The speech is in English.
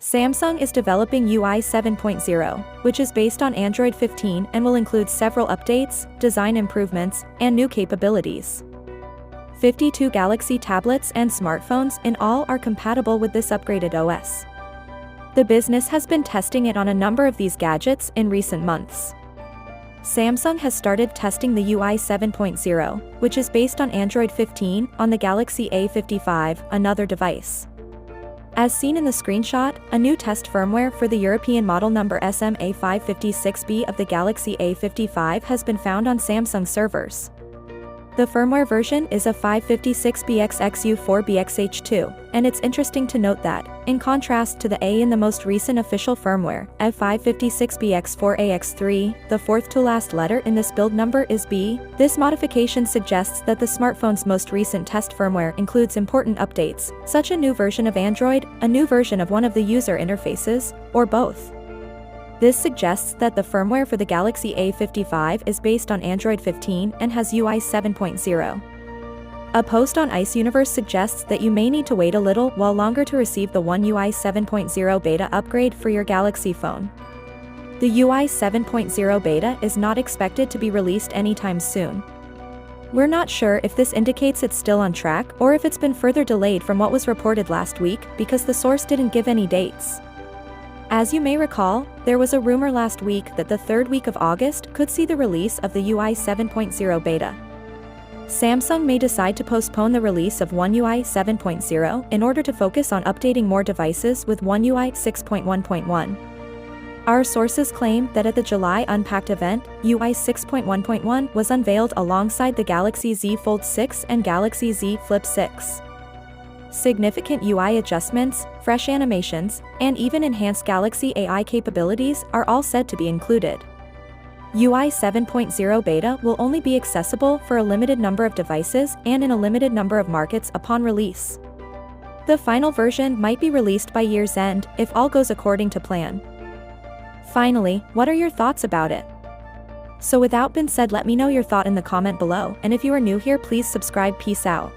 Samsung is developing UI 7.0, which is based on Android 15 and will include several updates, design improvements, and new capabilities. 52 Galaxy tablets and smartphones in all are compatible with this upgraded OS. The business has been testing it on a number of these gadgets in recent months. Samsung has started testing the UI 7.0, which is based on Android 15, on the Galaxy A55, another device. As seen in the screenshot, a new test firmware for the European model number SMA556B of the Galaxy A55 has been found on Samsung servers. The firmware version is a 556BXXU4BXH2, and it's interesting to note that, in contrast to the A in the most recent official firmware, A556BX4AX3, the fourth to last letter in this build number is B. This modification suggests that the smartphone's most recent test firmware includes important updates, such a new version of Android, a new version of one of the user interfaces, or both. This suggests that the firmware for the Galaxy A55 is based on Android 15 and has UI 7.0. A post on Ice Universe suggests that you may need to wait a little while longer to receive the One UI 7.0 beta upgrade for your Galaxy phone. The UI 7.0 beta is not expected to be released anytime soon. We're not sure if this indicates it's still on track or if it's been further delayed from what was reported last week because the source didn't give any dates. As you may recall, there was a rumor last week that the third week of August could see the release of the UI 7.0 beta. Samsung may decide to postpone the release of One UI 7.0 in order to focus on updating more devices with One UI 6.1.1. Our sources claim that at the July Unpacked event, UI 6.1.1 was unveiled alongside the Galaxy Z Fold 6 and Galaxy Z Flip 6. Significant UI adjustments, fresh animations, and even enhanced Galaxy AI capabilities are all said to be included. UI 7.0 beta will only be accessible for a limited number of devices and in a limited number of markets upon release. The final version might be released by year's end if all goes according to plan. Finally, what are your thoughts about it? So without being said, let me know your thought in the comment below, and if you are new here, please subscribe. Peace out.